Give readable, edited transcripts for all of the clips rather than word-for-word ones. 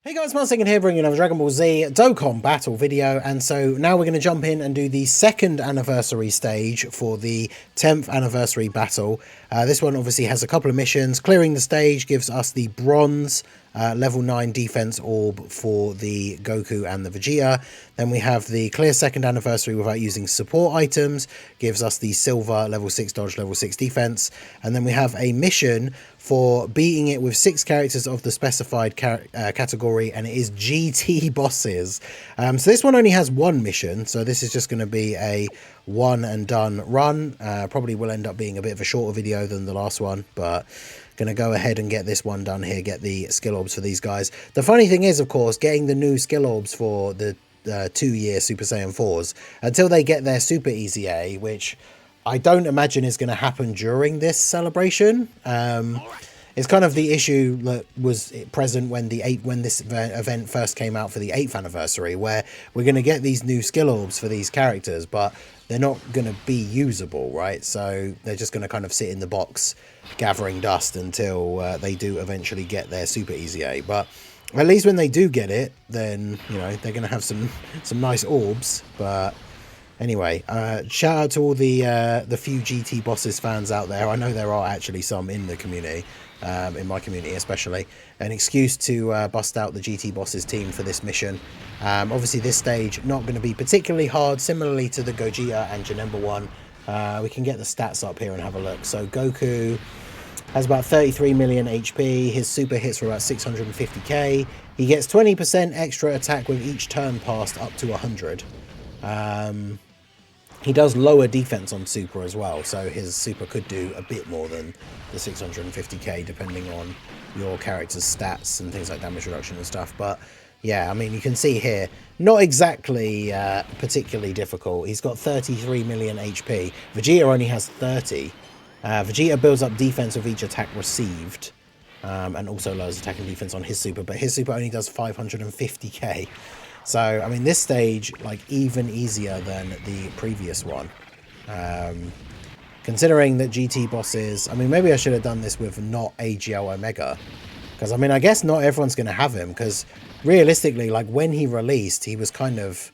Hey guys, Second here bringing another Dragon Ball Z Dokkan battle video, and so now we're going to jump in and do the second anniversary stage for the 10th anniversary battle. This one obviously has a couple of missions. Clearing the stage gives us the bronze level 9 defense orb for the Goku and the Vegeta. Then we have the clear second anniversary without using support items, gives us the silver level 6 dodge, level 6 defense. And then we have a mission for beating it with 6 characters of the specified category, and it is GT bosses. So this one only has one mission, so this is just going to be a one and done run. Probably will end up being a bit of a shorter video than the last one, but going to go ahead and get this one done here, get the skill orbs for these guys. The funny thing is, of course, getting the new skill orbs for the 2-year Super Saiyan 4s until they get their Super Easy A, which I don't imagine is going to happen during this celebration. It's kind of the issue that was present when this event first came out for the 8th anniversary, where we're going to get these new skill orbs for these characters, but they're not going to be usable, right? So they're just going to kind of sit in the box gathering dust until they do eventually get their Super Easy A. But at least when they do get it, then, you know, they're going to have some nice orbs. But anyway, shout out to all the few GT Bosses fans out there. I know there are actually some in the community, in my community especially. An excuse to bust out the GT Bosses team for this mission. Obviously this stage not going to be particularly hard, similarly to the Gogeta and Janemba one. We can get the stats up here and have a look. So Goku has about 33 million HP. His super hits for about 650k. He gets 20% extra attack with each turn passed up to 100. He does lower defense on super as well, so his super could do a bit more than the 650k depending on your character's stats and things like damage reduction and stuff. But yeah, I mean, you can see here, not exactly particularly difficult. He's got 33 million HP. Vegeta only has 30. Vegeta builds up defense with each attack received, and also lowers attack and defense on his super, but his super only does 550k. So, I mean, this stage, like, even easier than the previous one. Considering that GT bosses, I mean, maybe I should have done this with not AGL Omega. Because, I mean, I guess not everyone's going to have him. Because, realistically, like, when he released, he was kind of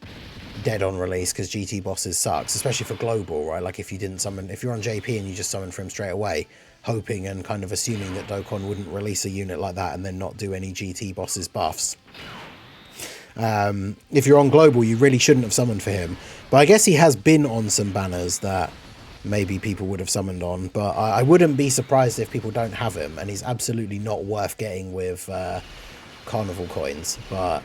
dead on release. Because GT bosses sucks, especially for global, right? Like, if you didn't summon, if you're on JP and you just summon for him straight away, hoping and kind of assuming that Dokkan wouldn't release a unit like that and then not do any GT bosses buffs. If you're on global, you really shouldn't have summoned for him. But I guess he has been on some banners that maybe people would have summoned on. But I wouldn't be surprised if people don't have him. And he's absolutely not worth getting with carnival coins. But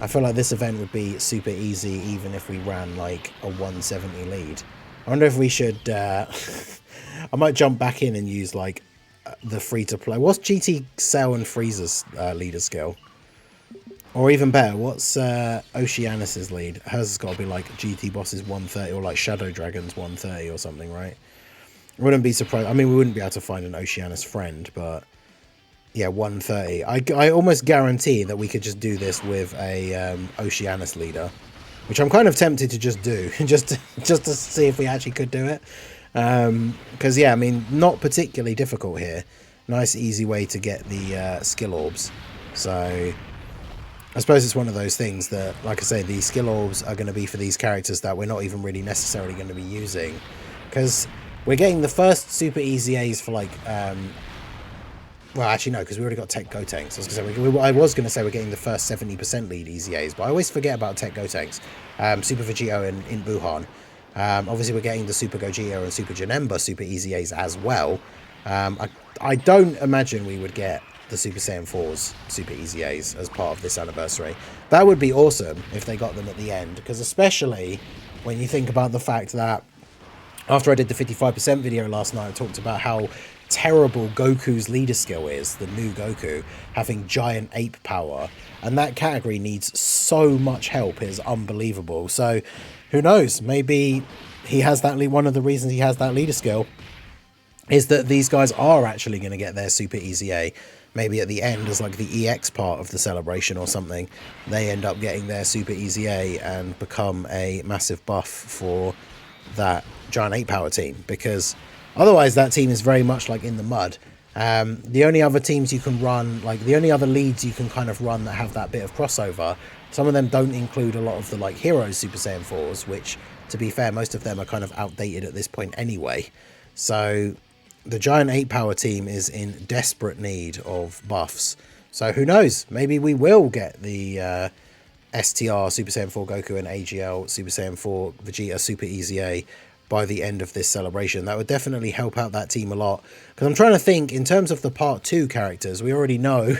I feel like this event would be super easy even if we ran like a 170 lead. I wonder if we should... I might jump back in and use like the free-to-play. What's GT Cell and Frieza's leader skill? Or even better, what's Oceanus's lead? Hers has got to be like GT Bosses 130 or like Shadow Dragons 130 or something, right? I wouldn't be surprised. I mean, we wouldn't be able to find an Oceanus friend, but yeah, 130. I almost guarantee that we could just do this with a Oceanus leader, which I'm kind of tempted to just do, just to see if we actually could do it. Because yeah, I mean, not particularly difficult here. Nice, easy way to get the skill orbs. So I suppose it's one of those things that, like I say, these skill orbs are going to be for these characters that we're not even really necessarily going to be using. Because we're getting the first Super Easy A's for like... well, actually, no, because we already got Tech Gotenks. I was going to say we're getting the first 70% lead Easy A's, but I always forget about Tech Gotenks. Super Vegito and Buhan. Obviously, we're getting the Super Gogeta and Super Janemba Super Easy A's as well. I don't imagine we would get the Super Saiyan 4's Super Easy A's as part of this anniversary. That would be awesome if they got them at the end, because especially when you think about the fact that after I did the 55% video last night, I talked about how terrible Goku's leader skill is, the new Goku, having giant ape power, and that category needs so much help, is unbelievable. So who knows, maybe he has that one of the reasons he has that leader skill is that these guys are actually going to get their Super Easy A. Maybe at the end, as like the EX part of the celebration or something, they end up getting their Super Easy A and become a massive buff for that giant 8 power team. Because otherwise that team is very much like in the mud. The only other teams you can run, like the only other leads you can kind of run that have that bit of crossover, some of them don't include a lot of the like Heroes Super Saiyan 4s, which, to be fair, most of them are kind of outdated at this point anyway. So the Giant 8 power team is in desperate need of buffs. So who knows? Maybe we will get the STR Super Saiyan 4 Goku and AGL Super Saiyan 4 Vegeta Super EZA by the end of this celebration. That would definitely help out that team a lot. Because I'm trying to think, in terms of the Part 2 characters, we already know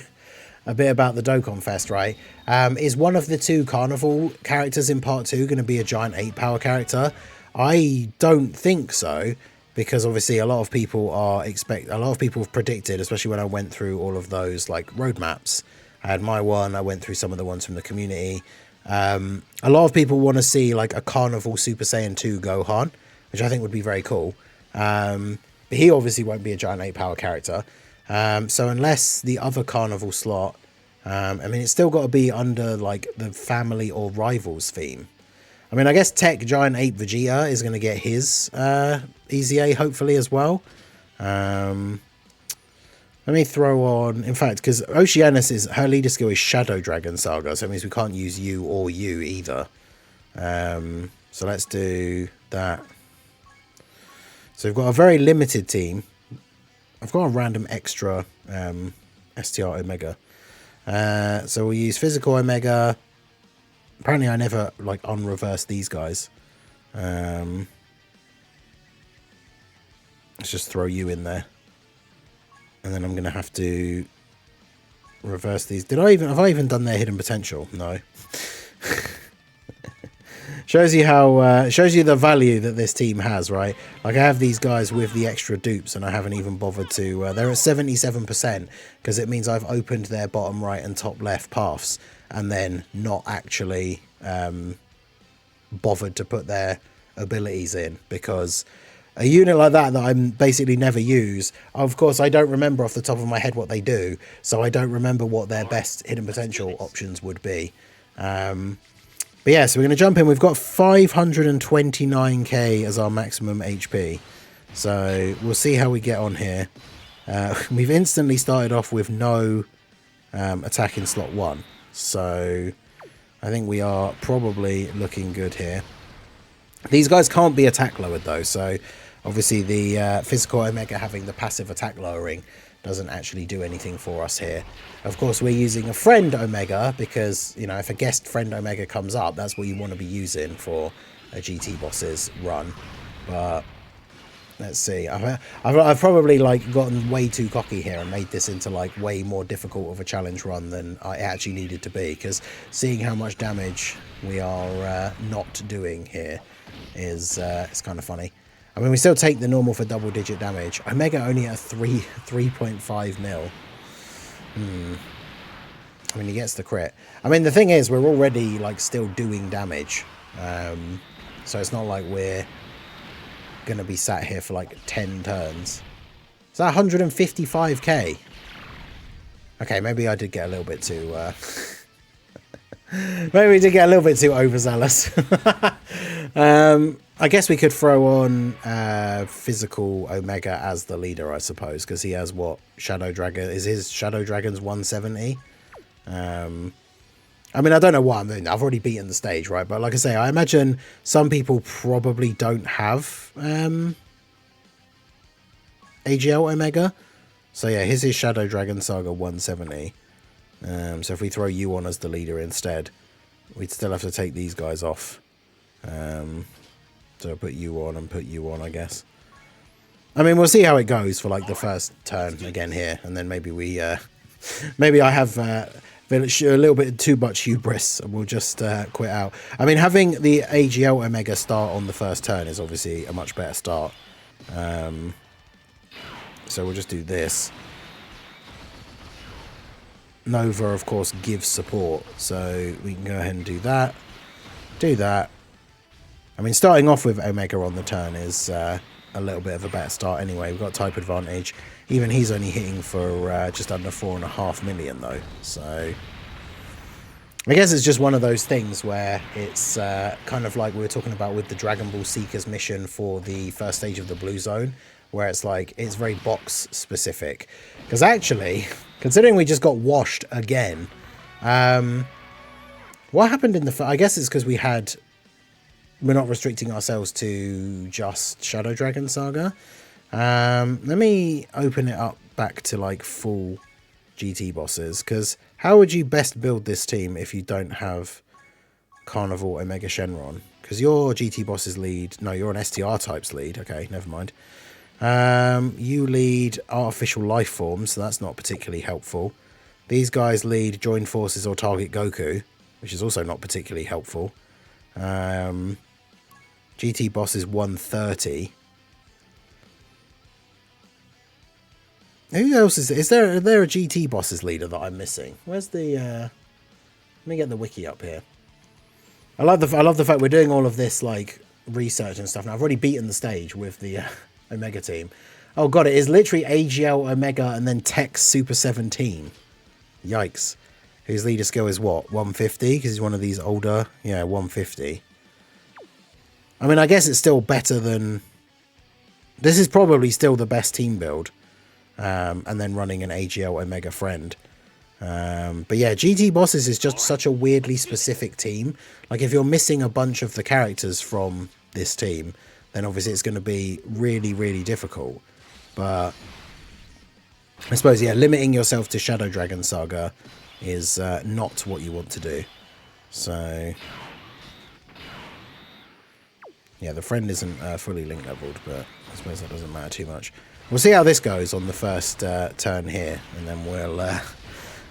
a bit about the Dokkan Fest, right? Is one of the 2 Carnival characters in Part 2 going to be a Giant 8 power character? I don't think so, because obviously a lot of people have predicted, especially when I went through all of those like roadmaps. I had my one, I went through some of the ones from the community. A lot of people want to see like a Carnival Super Saiyan 2 Gohan, which I think would be very cool. But he obviously won't be a Giant 8 power character. So unless the other Carnival slot, I mean, it's still got to be under like the family or rivals theme. I mean, I guess Tech Giant 8 Vegeta is going to get his EZA hopefully as well. Let me throw on, in fact, because Oceanus her leader skill is Shadow Dragon Saga, so it means we can't use you or you either. So let's do that. So we've got a very limited team. I've got a random extra STR Omega. So we'll use Physical Omega. Apparently I never like unreverse these guys. Let's just throw you in there. And then I'm going to have to reverse these. Have I even done their hidden potential? No. Shows you how, shows you the value that this team has, right? Like I have these guys with the extra dupes and I haven't even bothered to, they're at 77% because it means I've opened their bottom right and top left paths and then not actually bothered to put their abilities in, because a unit like that I'm basically never use, of course I don't remember off the top of my head what they do, so I don't remember what their best hidden potential options would be. But yeah, so we're going to jump in. We've got 529k as our maximum HP. So we'll see how we get on here. We've instantly started off with no attack in slot 1. So I think we are probably looking good here. These guys can't be attack lowered though. So obviously the Physical Omega having the passive attack lowering doesn't actually do anything for us here. Of course, we're using a Friend Omega because, you know, if a guest Friend Omega comes up, that's what you want to be using for a GT Boss's run. But let's see. I've probably like gotten way too cocky here and made this into like way more difficult of a challenge run than I actually needed to be, because seeing how much damage we are not doing here is it's kind of funny. I mean, we still take the normal for double-digit damage. Omega only at 3.5 mil. I mean, he gets the crit. I mean, the thing is, we're already, like, still doing damage. So it's not like we're going to be sat here for, like, 10 turns. Is that 155k? Okay, maybe I did get a little bit too... maybe we did get a little bit too overzealous. I guess we could throw on Physical Omega as the leader, I suppose, because he has what? Shadow Dragon. Is his Shadow Dragon's 170? I mean, I don't know what I'm doing. I've already beaten the stage, right? But like I say, I imagine some people probably don't have AGL Omega. So yeah, here's his Shadow Dragon Saga 170. So if we throw you on as the leader instead, we'd still have to take these guys off. So put you on and put you on, I guess. I mean, we'll see how it goes for like the first turn again here, and then maybe we, maybe I have a little bit too much hubris, and we'll just quit out. I mean, having the AGL Omega start on the first turn is obviously a much better start. So we'll just do this. Nova, of course, gives support, so we can go ahead and do that. Do that. I mean, starting off with Omega on the turn is a little bit of a better start anyway. We've got type advantage. Even he's only hitting for just under 4.5 million, though. So I guess it's just one of those things where it's kind of like we were talking about with the Dragon Ball Seekers mission for the first stage of the Blue Zone, where it's like, it's very box specific. Because actually, considering we just got washed again, what happened in the... I guess it's because we're not restricting ourselves to just Shadow Dragon Saga. Let me open it up back to like full GT bosses, because how would you best build this team if you don't have Carnival Omega Shenron? Because your GT bosses lead... No, you're an STR types lead. Okay, never mind. You lead Artificial Life Forms, so that's not particularly helpful. These guys lead Join Forces or Target Goku, which is also not particularly helpful. GT boss is 130. Who else is there? Is there a GT bosses leader that I'm missing? Where's the... let me get the wiki up here. I love the fact we're doing all of this like research and stuff. Now I've already beaten the stage with the Omega team. Oh god, it is literally AGL Omega and then Tex Super 17. Yikes. His leader skill is what? 150? Because he's one of these older... Yeah, 150. I mean, I guess it's still better than... This is probably still the best team build. And then running an AGL Omega friend. But yeah, GT bosses is just such a weirdly specific team. Like, if you're missing a bunch of the characters from this team, then obviously it's going to be really, really difficult. But I suppose, yeah, limiting yourself to Shadow Dragon Saga is not what you want to do. So, yeah, the friend isn't fully link leveled, but I suppose that doesn't matter too much. We'll see how this goes on the first turn here, and then we'll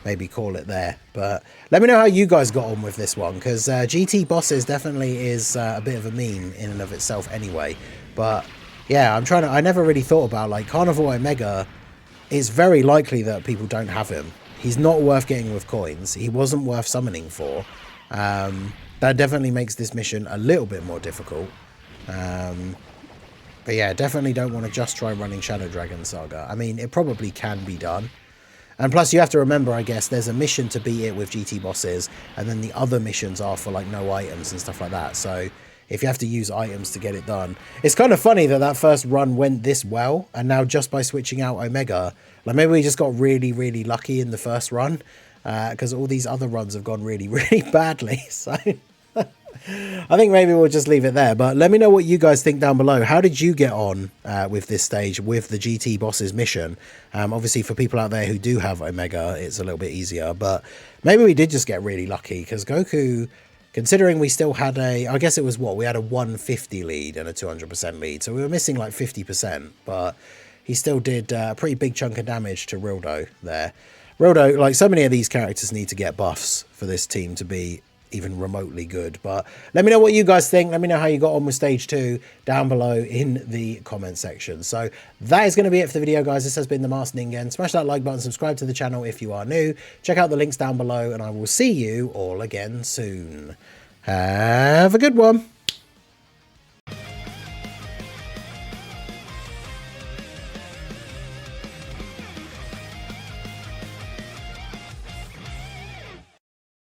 maybe call it there. But let me know how you guys got on with this one, because GT bosses definitely is a bit of a meme in and of itself anyway. But yeah, I never really thought about, like, Carnival Omega. It's very likely that people don't have him. He's not worth getting with coins. He wasn't worth summoning for. That definitely makes this mission a little bit more difficult. But yeah, definitely don't want to just try running Shadow Dragon Saga. I mean, it probably can be done. And plus, you have to remember, I guess, there's a mission to beat it with GT bosses, and then the other missions are for, like, no items and stuff like that. So if you have to use items to get it done... It's kind of funny that that first run went this well, and now just by switching out Omega, like, maybe we just got really, really lucky in the first run, because all these other runs have gone really, really badly. So... I think maybe we'll just leave it there, but let me know what you guys think down below. How did you get on with this stage, with the GT bosses mission? Obviously, for people out there who do have Omega, it's a little bit easier, but maybe we did just get really lucky, because Goku, considering we still had I guess it was what? We had a 150 lead and a 200% lead, so we were missing like 50%, but he still did a pretty big chunk of damage to Rildo there. Rildo, like, so many of these characters need to get buffs for this team to be even remotely good. But let me know what you guys think. Let me know how you got on with stage 2 down below in the comment section. So that is going to be it for the video, guys. This has been the Master Ningen. Smash that like button, subscribe to the channel if you are new, check out the links down below, and I will see you all again soon. Have a good one.